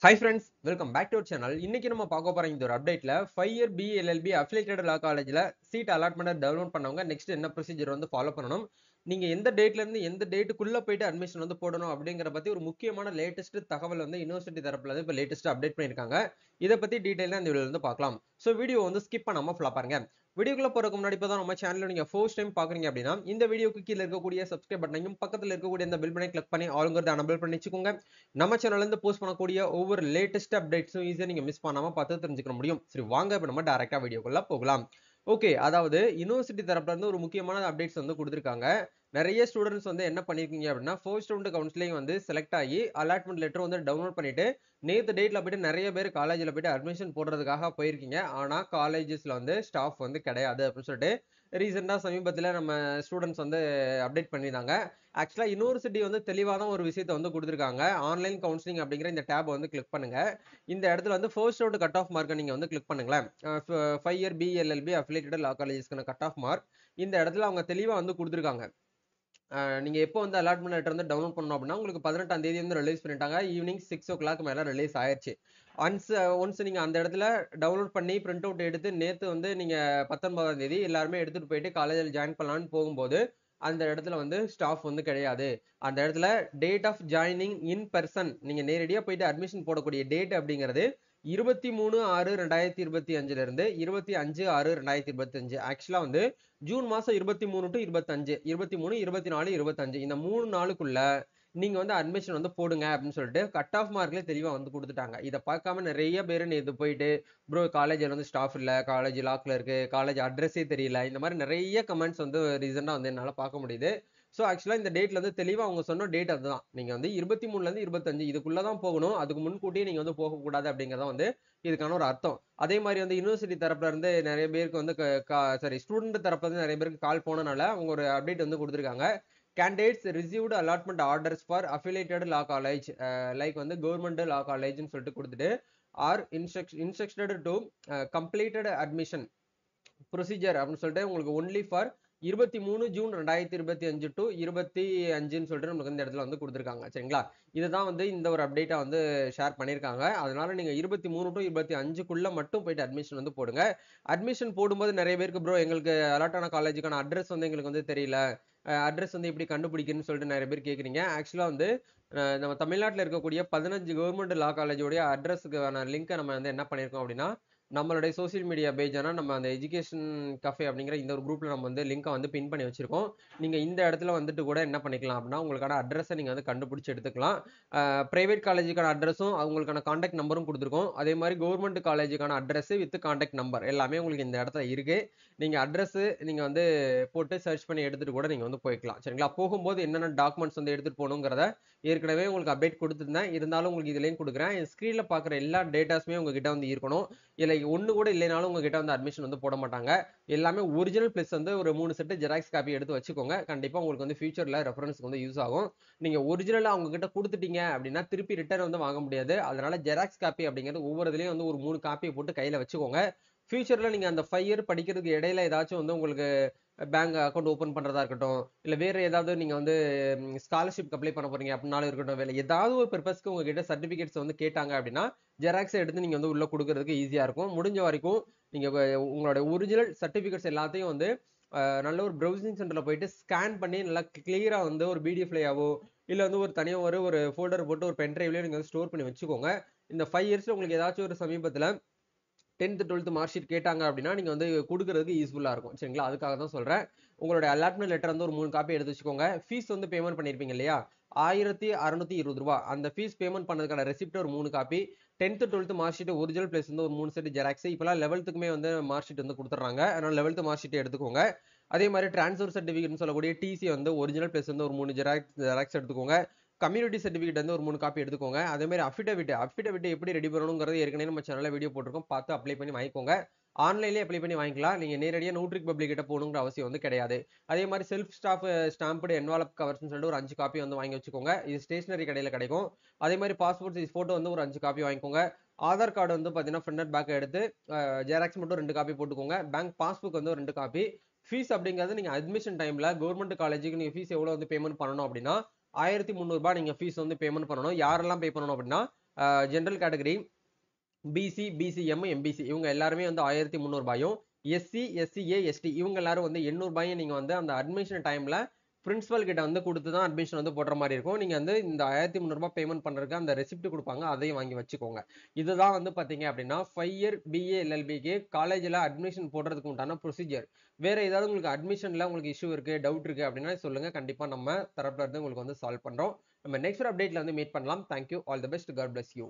Hi friends, welcome back to our channel. இன்னைக்கு நம்ம பார்க்க போற இந்த ஒரு அப்டேட்ல 5 year BLLB affiliated law collegeல சீட் அலாட்மெண்ட் டவுன்லோட் பண்ணவங்க நெக்ஸ்ட் என்ன ப்ரொசீஜர் வந்து ஃபாலோ பண்ணணும், நீங்க எந்த டேட்ல இருந்து எந்த டேட்டுக்குள்ள போயிட்டு அட்மிஷன் வந்து போடணும் அப்படிங்கற பத்தி ஒரு முக்கியமான லேட்டஸ்ட் தகவல் வந்து யுனிவர்சிட்டி தரப்புல இருந்து இப்ப லேட்டஸ்ட் அப்டேட் பண்ணிருக்காங்க. இத பத்தி டீடைலா இந்த வீடியோல இருந்து பார்க்கலாம். சோ வீடியோ வந்து ஸ்கிப் பண்ணாம ஃபுல்லா பாருங்க. வீடியோக்குள்ள போறதுக்கு முன்னாடி இப்பதான் நம்ம சேனல்ல நீங்க ஃபர்ஸ்ட் டைம் பாக்குறீங்க அப்படின்னா இந்த வீடியோக்கு கீழ இருக்கக்கூடிய சப்ஸ்கிரைப் பட்டனையும் பக்கத்துல இருக்கக்கூடிய இந்த பெல் பட்டனை கிளிக் பண்ணி ஆளுங்கிறத எனேபிள் பண்ணி வச்சுக்கோங்க. நம்ம சேனல்ல இருந்து போஸ்ட் பண்ணக்கூடிய ஒவ்வொரு லேட்டஸ்ட் அப்டேட்ஸும் ஈஸியா நீங்க மிஸ் பண்ணாம பார்த்து தெரிஞ்சுக்க முடியும். சரி வாங்க இப்ப நம்ம டைரக்டா வீடியோக்குள்ள போகலாம். ஓகே, அதாவது யுனிவர்சிட்டி தரப்புல இருந்து ஒரு முக்கியமான அப்டேட்ஸ் வந்து கொடுத்திருக்காங்க. நிறைய ஸ்டூடெண்ட்ஸ் வந்து என்ன பண்ணிருக்கீங்க அப்படின்னா ஃபர்ஸ்ட் ரவுண்ட் கவுன்சிலிங் வந்து செலக்ட் ஆகி அலாட்மெண்ட் லெட்டர் வந்து டவுன்லோட் பண்ணிட்டு நேத்து டேட்ல போயிட்டு நிறைய பேர் காலேஜ்ல போயிட்டு அட்மிஷன் போடுறதுக்காக போயிருக்கீங்க. ஆனா காலேஜஸ்ல வந்து ஸ்டாஃப் வந்து கிடையாது அப்படின்னு சொல்லிட்டு ரீசெண்டா சமீபத்துல நம்ம ஸ்டூடெண்ட்ஸ் வந்து அப்டேட் பண்ணியிருந்தாங்க. ஆக்சுவலா யூனிவர்சிட்டி வந்து தெளிவான ஒரு விஷயத்தை வந்து கொடுத்திருக்காங்க. ஆன்லைன் கவுன்சிலிங் அப்படிங்கிற இந்த டேப் வந்து கிளிக் பண்ணுங்க. இந்த இடத்துல வந்து ஃபர்ஸ்ட் ரவுண்ட் கட் ஆஃப் மார்க்கை நீங்க வந்து கிளிக் பண்ணுங்களேன். 5 இயர் BLLB அஃபிலியேட்டட் லா காலேஜஸ்க்கான கட் ஆஃப் மார்க் இந்த இடத்துல அவங்க தெளிவா வந்து கொடுத்திருக்காங்க. நீங்க எப்போ வந்து அலாட்மெண்ட் லெட்டர் வந்து டவுன்லோட் பண்ணணும் அப்படின்னா உங்களுக்கு 18ஆம் தேதி வந்து ரிலீஸ் பண்ணிட்டாங்க. ஈவினிங் 6 o'clock மேல ரிலீஸ் ஆயிருச்சு. ஒன்ஸ் நீங்க அந்த இடத்துல டவுன்லோட் பண்ணி பிரிண்ட் அவுட் எடுத்து நேத்து வந்து நீங்க 19ஆம் தேதி எல்லாருமே எடுத்துட்டு போயிட்டு காலேஜில் ஜாயின் பண்ணலாம்னு போகும்போது அந்த இடத்துல வந்து ஸ்டாஃப் வந்து கிடையாது. அந்த இடத்துல date of joining in person நீங்க நேரடியா போயிட்டு அட்மிஷன் போடக்கூடிய டேட் அப்படிங்கிறது 23/6/2025 இருந்து 25/6/2025. ஆக்சுவலா வந்து ஜூன் மாசம் 23 டு 25, 23, 24, 25 இந்த 3 நாளுக்குள்ள நீங்க வந்து அட்மிஷன் வந்து போடுங்க அப்படின்னு சொல்லிட்டு கட் ஆஃப் மார்க்ல தெளிவா வந்து கொடுத்துட்டாங்க. இதை பார்க்காம நிறைய பேர் இது போயிட்டு ப்ரோ காலேஜ்ல வந்து ஸ்டாஃப் இல்ல, காலேஜ் லாக்ல இருக்கு, காலேஜ் அட்ரஸே தெரியல, இந்த மாதிரி நிறைய கமெண்ட்ஸ் வந்து ரீசெண்டா வந்து என்னால பார்க்க முடியுது. ஸோ ஆக்சுவலா இந்த டேட்ல வந்து தெளிவா அவங்க சொன்ன டேட் அதுதான். நீங்க வந்து 23ல இருந்து 25 இதுக்குள்ளதான் போகணும். அதுக்கு முன்கூட்டியே நீங்க வந்து போகக்கூடாது அப்படிங்கறத வந்து இதுக்கான ஒரு அர்த்தம். அதே மாதிரி வந்து யூனிவர்சிட்டி தரப்புல இருந்து நிறைய பேருக்கு வந்து சாரி ஸ்டூடெண்ட் தரப்புல இருந்து நிறைய பேருக்கு கால் போனனால அவங்க ஒரு அப்டேட் வந்து கொடுத்திருக்காங்க. Candidates received allotment orders for affiliated law college like வந்து கவர்மெண்ட் லா காலேஜ்னு சொல்லிட்டு கொடுத்துட்டு are instructed to completed admission procedure அப்படின்னு சொல்லிட்டு உங்களுக்கு ஒன்லி ஃபார் 23 ஜூன் 2025 டு 25ன்னு சொல்லிட்டு நமக்கு இந்த இடத்துல வந்து கொடுத்துருக்காங்க. சரிங்களா, இதுதான் வந்து இந்த ஒரு அப்டேட்டா வந்து ஷேர் பண்ணியிருக்காங்க. அதனால நீங்க 23 டு 25க்குள்ள மட்டும் போயிட்டு அட்மிஷன் வந்து போடுங்க. அட்மிஷன் போடும்போது நிறைய பேருக்கு ப்ரோ எங்களுக்கு அலாட் ஆன காலேஜுக்கான அட்ரஸ் வந்து எங்களுக்கு வந்து தெரியல, அட்ரஸ் வந்து எப்படி கண்டுபிடிக்கணும்னு சொல்லிட்டு நிறைய பேர் கேட்குறீங்க. ஆக்சுவலா வந்து நம்ம தமிழ்நாட்டில் இருக்கக்கூடிய 15 கவர்மெண்ட் லா காலேஜோடைய அட்ரஸுக்கான லிங்கை நம்ம வந்து என்ன பண்ணியிருக்கோம் அப்படின்னா நம்மளுடைய சோசியல் மீடியா பேஜான நம்ம அந்த எஜுகேஷன் கஃபே அப்படிங்கிற இந்த ஒரு குரூப்ல நம்ம வந்து லிங்கை வந்து பின் பண்ணி வச்சிருக்கோம். நீங்க இந்த இடத்துல வந்துட்டு கூட என்ன பண்ணிக்கலாம் அப்படின்னா உங்களுக்கான அட்ரஸை நீங்க வந்து கண்டுபிடிச்சு எடுத்துக்கலாம். பிரைவேட் காலேஜுக்கான அட்ரஸும் அவங்களுக்கான கான்டாக்ட் நம்பரும் கொடுத்துருக்கோம். அதே மாதிரி கவர்மெண்ட் காலேஜுக்கான அட்ரஸ் வித் கான்டாக்ட் நம்பர் எல்லாமே உங்களுக்கு இந்த இடத்துல இருக்கு. நீங்க அட்ரஸ் நீங்க வந்து போட்டு சர்ச் பண்ணி எடுத்துட்டு கூட நீங்க வந்து போய்க்கலாம். சரிங்களா, போகும்போது என்னென்ன டாக்குமெண்ட்ஸ் வந்து எடுத்துட்டு போகணுங்கிறத ஏற்கனவே உங்களுக்கு அப்டேட் கொடுத்துருந்தேன். இருந்தாலும் உங்களுக்கு இதுலயும் கொடுக்குறேன். என் ஸ்கிரீன்ல பாக்குற எல்லா டேட்டாஸுமே உங்ககிட்ட வந்து இருக்கணும். இல்ல ஒண்ணு கூட இல்லைனாலும் உங்ககிட்ட வந்து அட்மிஷன் வந்து போட மாட்டாங்க. எல்லாமே ஒரிஜினல் பிளஸ் வந்து ஒரு 3 செட் ஜெராக்ஸ் காப்பி எடுத்து வச்சுக்கோங்க. கண்டிப்பா உங்களுக்கு வந்து ஃபியூச்சர்ல ரெஃபரன்ஸ்க்கு வந்து யூஸ் ஆகும். நீங்க ஒரிஜினலா அவங்க கிட்ட கொடுத்துட்டீங்க அப்படின்னா திருப்பி ரிட்டர்ன் வந்து வாங்க முடியாது. அதனால ஜெராக்ஸ் காப்பி அப்படிங்கிறது ஒவ்வொரு இதுலயும் வந்து ஒரு 3 காப்பியை போட்டு கையில வச்சுக்கோங்க. ஃபியூச்சர்ல நீங்க அந்த 5 இயர் படிக்கிறதுக்கு இடையில ஏதாச்சும் வந்து உங்களுக்கு பேங்க் அக்கௌண்ட் ஓபன் பண்றதா இருக்கட்டும், இல்ல வேற ஏதாவது நீங்க வந்து ஸ்காலர்ஷிப் அப்ளை பண்ண போறீங்க அப்படின்னாலும் இருக்கட்டும், வேலை ஏதாவது ஒரு பர்பஸ்க்கு உங்ககிட்ட சர்டிபிகேட்ஸ் வந்து கேட்டாங்க அப்படின்னா ஜெராக்ஸ் எடுத்து நீங்க வந்து உள்ள கொடுக்கறதுக்கு ஈஸியா இருக்கும். முடிஞ்ச வரைக்கும் நீங்க உங்களோட ஒரிஜினல் சர்டிபிகேட்ஸ் எல்லாத்தையும் வந்து நல்ல ஒரு ப்ரௌசிங் சென்டர்ல போயிட்டு ஸ்கேன் பண்ணி நல்லா கிளியரா வந்து ஒரு பிடிஎஃப்லயாவோ இல்ல வந்து ஒரு தனியா ஒரு ஃபோல்டர் போட்டு ஒரு பென் டிரைவ்லயோ நீங்க ஸ்டோர் பண்ணி வச்சுக்கோங்க. இந்த 5 இயர்ஸ்ல உங்களுக்கு ஏதாச்சும் ஒரு சமீபத்துல 10th 12th மார்க் ஷீட் கேட்டாங்க அப்படின்னா நீங்க வந்து கொடுக்கறதுக்கு யூஸ்ஃபுல்லா இருக்கும். சரிங்களா, அதுக்காக தான் சொல்றேன். உங்களுடைய அலாட்மெண்ட் லெட்டர் வந்து ஒரு 3 காப்பி எடுத்து வச்சுக்கோங்க. ஃபீஸ் வந்து பேமெண்ட் பண்ணிருப்பீங்க இல்லையா, ரூ. 1620. அந்த ஃபீஸ் பேமெண்ட் பண்ணதுக்கான ரெசிப்ட் ஒரு 3 copy, 10th 12th mark sheet original plus வந்து ஒரு 3 செட் ஜெராக்ஸ். இப்பெல்லாம் 11th வந்து மார்க் ஷீட் வந்து கொடுத்துறாங்க. அதனால 11th மார்க் ஷீட் எடுத்துக்கோங்க. அதே மாதிரி டிரான்ஸ்ஃபர் சர்டிபிகேட்னு சொல்லக்கூடிய டிசி வந்து ஒரிஜினல் பிளஸ் வந்து ஒரு 3 ஜெராக்ஸ் எடுத்துக்கோங்க. கம்யூனிட்டி சர்டிபிகேட் வந்து ஒரு 3 காப்பி எடுத்துக்கோங்க. அதே மாதிரி அஃபிடவிட் எப்படி ரெடி பண்ணணுங்கிறது ஏற்கனவே நம்ம சேனல்ல வீடியோ போட்டிருக்கோம், பார்த்து அப்ளை பண்ணி வாங்கிக்கோங்க. ஆன்லைன்லயே அப்ளை பண்ணி வாங்கிக்கலாம். நீங்க நேரடியா நோட்ரிக் பப்ளிக் கிட்ட போகணுங்கிற அவசியம் வந்து கிடையாது. அதே மாதிரி செல்ஃப் ஸ்டாம்பு என்வலப் கவர்ஸ்னு சொல்லிட்டு ஒரு 5 காப்பி வந்து வாங்கி வச்சுக்கோங்க. இது ஸ்டேஷனரி கடையில கிடைக்கும். அதே மாதிரி பாஸ்போர்ட் சைஸ் போட்டோ வந்து ஒரு 5 காப்பி வாங்கிக்கோங்க. ஆதார் கார்டு வந்து பாத்தீங்கன்னா ஃப்ரண்ட் பேக் எடுத்து ஜெராக்ஸ் மட்டும் 2 காப்பி போட்டுக்கோங்க. பேங்க் பாஸ்புக் வந்து 2 காப்பி. ஃபீஸ் அப்படிங்கிறது நீங்க அட்மிஷன் டைம்ல கவர்மெண்ட் காலேஜுக்கு நீங்க ஃபீஸ் எவ்வளவு வந்து பேமெண்ட் பண்ணணும் அப்படின்னா ரூ. 1300 நீங்க ஃபீஸ் வந்து பேமெண்ட் பண்ணணும். யாரெல்லாம் பே பண்ணணும் அப்படின்னா general category BC, BCM, MBC இவங்க எல்லாருமே வந்து 1300 ரூபாயும், எஸ்சி, எஸ்சிஏ, எஸ்டி இவங்க எல்லாரும் வந்து 800 ரூபாயும் நீங்க வந்து அந்த அட்மிஷன் டைம்ல பிரின்சிபல் கிட்ட வந்து கொடுத்து தான் அட்மிஷன் வந்து போடுற மாதிரி இருக்கும். நீங்க வந்து இந்த 1300 ரூபாய் பேமெண்ட் பண்றதுக்கு அந்த ரெசிப்ட் கொடுப்பாங்க, அதையும் வாங்கி வச்சுக்கோங்க. இதுதான் வந்து பாத்தீங்க அப்படின்னா 5 இயர் பிஏ எல்எல்பிக்கு காலேஜ்ல அட்மிஷன் போடுறதுக்கு உண்டான ப்ரொசீஜர். வேற ஏதாவது உங்களுக்கு அட்மிஷன்ல உங்களுக்கு இஷ்யூ இருக்கு, டவுட் இருக்கு அப்படின்னா சொல்லுங்க, கண்டிப்பா நம்ம தரப்புல இருந்து உங்களுக்கு வந்து சால்வ் பண்றோம். நம்ம நெக்ஸ்ட் அப்டேட்ல வந்து மீட் பண்ணலாம். Thank you, all the best, god bless you.